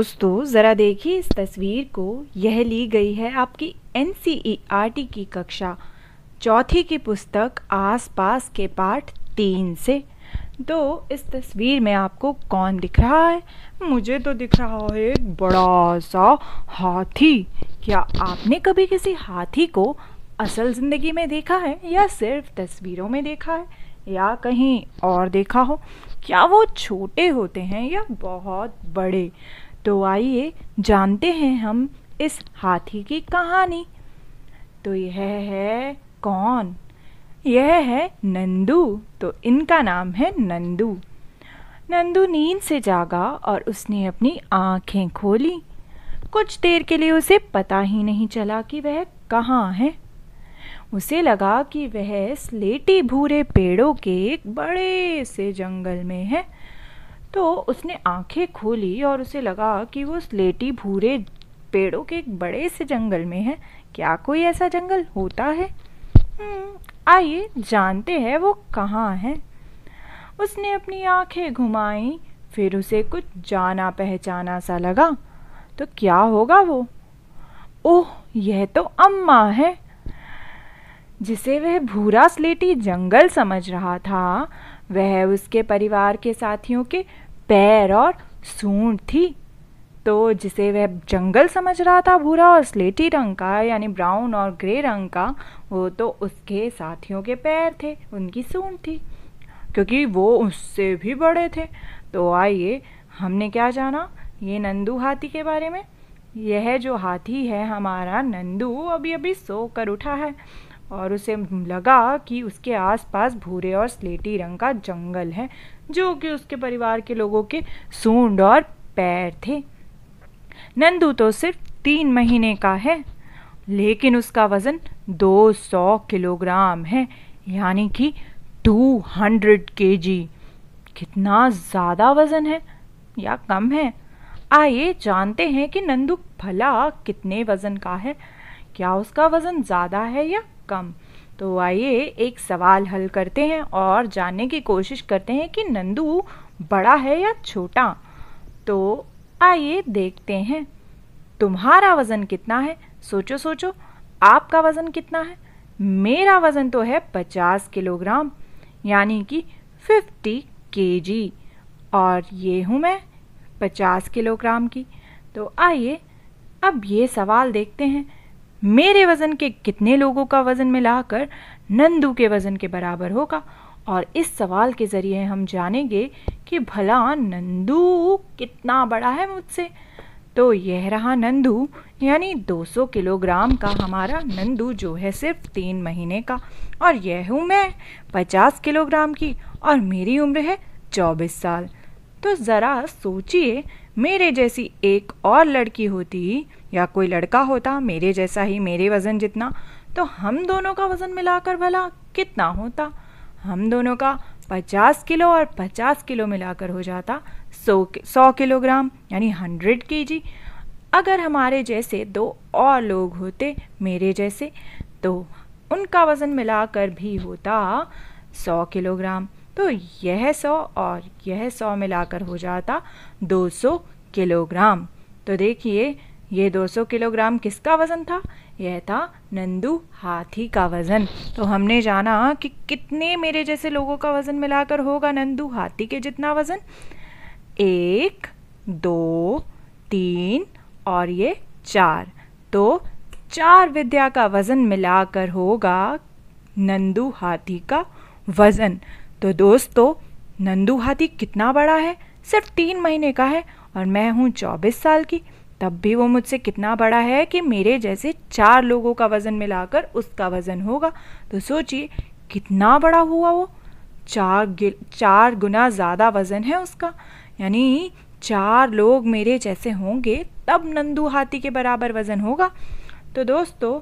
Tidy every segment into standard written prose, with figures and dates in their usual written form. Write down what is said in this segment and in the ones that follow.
दोस्तों ज़रा देखिए इस तस्वीर को। यह ली गई है आपकी NCERT की कक्षा चौथी की पुस्तक आसपास के पाठ 3 से। तो इस तस्वीर में आपको कौन दिख रहा है? मुझे तो दिख रहा है एक बड़ा सा हाथी। क्या आपने कभी किसी हाथी को असल ज़िंदगी में देखा है या सिर्फ तस्वीरों में देखा है या कहीं और देखा हो? क्या वो छोटे होते हैं या बहुत बड़े? तो आइए जानते हैं हम इस हाथी की कहानी। तो यह है कौन? यह है नंदू। तो इनका नाम है नंदू। नंदू नींद से जागा और उसने अपनी आंखें खोली। कुछ देर के लिए उसे पता ही नहीं चला कि वह कहाँ है। उसे लगा कि वह स्लेटी भूरे पेड़ों के एक बड़े से जंगल में है। तो उसने आंखें खोली और उसे लगा कि वो स्लेटी भूरे पेड़ों के एक बड़े से जंगल में है। क्या कोई ऐसा जंगल होता है? आइए जानते हैं वो कहाँ है। उसने अपनी आंखें घुमाई, फिर उसे कुछ जाना पहचाना सा लगा। तो क्या होगा वो? ओह, यह तो अम्मा है। जिसे वह भूरा स्लेटी जंगल समझ रहा था वह उसके परिवार के साथियों के पैर और सूंड थी। तो जिसे वह जंगल समझ रहा था भूरा और स्लेटी रंग का यानी ब्राउन और ग्रे रंग का, वो तो उसके साथियों के पैर थे, उनकी सूंड थी, क्योंकि वो उससे भी बड़े थे। तो आइए हमने क्या जाना ये नंदू हाथी के बारे में। यह जो हाथी है हमारा नंदू अभी अभी सो कर उठा है और उसे लगा कि उसके आसपास भूरे और स्लेटी रंग का जंगल है जो कि उसके परिवार के लोगों के सूंड और पैर थे। नंदू तो सिर्फ 3 महीने का है, लेकिन उसका वजन 200 किलोग्राम है, यानी कि 200 kg। कितना ज़्यादा वजन है या कम है? आइए जानते हैं कि नंदू भला कितने वजन का है। क्या उसका वजन ज़्यादा है या कम? तो आइए एक सवाल हल करते हैं और जानने की कोशिश करते हैं कि नंदू बड़ा है या छोटा। तो आइए देखते हैं। तुम्हारा वजन कितना है? सोचो सोचो, आपका वजन कितना है? मेरा वजन तो है 50 किलोग्राम, यानी कि 50 kg, और ये हूँ मैं 50 किलोग्राम की। तो आइए अब ये सवाल देखते हैं। मेरे वजन के कितने लोगों का वजन मिलाकर नंदू के वजन के बराबर होगा? और इस सवाल के जरिए हम जानेंगे कि भला नंदू कितना बड़ा है मुझसे। तो यह रहा नंदू, यानी 200 किलोग्राम का हमारा नंदू जो है सिर्फ 3 महीने का। और यह हूँ मैं 50 किलोग्राम की और मेरी उम्र है 24 साल। तो ज़रा सोचिए, मेरे जैसी एक और लड़की होती या कोई लड़का होता मेरे जैसा ही, मेरे वज़न जितना, तो हम दोनों का वज़न मिलाकर भला कितना होता? हम दोनों का 50 किलो और 50 किलो मिलाकर हो जाता 100 किलोग्राम, यानी 100 kg। अगर हमारे जैसे 2 और लोग होते मेरे जैसे, तो उनका वज़न मिलाकर भी होता 100 किलोग्राम। तो यह 100 और यह 100 मिलाकर हो जाता 200 किलोग्राम। तो देखिए ये 200 किलोग्राम किसका वज़न था? यह था नंदू हाथी का वज़न। तो हमने जाना कि कितने मेरे जैसे लोगों का वज़न मिलाकर होगा नंदू हाथी के जितना वज़न। 1, 2, 3 और ये 4। तो 4 विद्या का वज़न मिलाकर होगा नंदू हाथी का वज़न। तो दोस्तों नंदू हाथी कितना बड़ा है? सिर्फ 3 महीने का है और मैं हूँ 24 साल की। तब भी वो मुझसे कितना बड़ा है कि मेरे जैसे 4 लोगों का वज़न मिलाकर उसका वज़न होगा। तो सोचिए कितना बड़ा हुआ वो। 4 गुना ज़्यादा वज़न है उसका, यानी 4 लोग मेरे जैसे होंगे तब नंदू हाथी के बराबर वज़न होगा। तो दोस्तों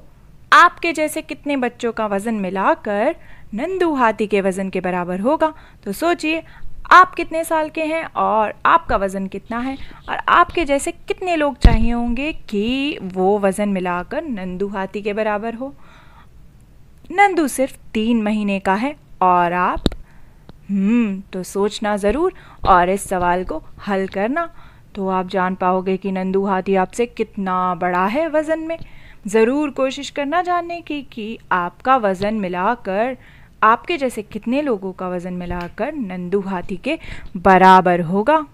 आपके जैसे कितने बच्चों का वज़न मिलाकर नंदू हाथी के वज़न के बराबर होगा? तो सोचिए आप कितने साल के हैं और आपका वज़न कितना है, और आपके जैसे कितने लोग चाहिए होंगे कि वो वज़न मिलाकर नंदू हाथी के बराबर हो। नंदू सिर्फ 3 महीने का है और आप तो सोचना ज़रूर और इस सवाल को हल करना। तो आप जान पाओगे कि नंदू हाथी आपसे कितना बड़ा है वज़न में। ज़रूर कोशिश करना जानने की कि आपका वज़न मिलाकर आपके जैसे कितने लोगों का वज़न मिलाकर नंदू हाथी के बराबर होगा।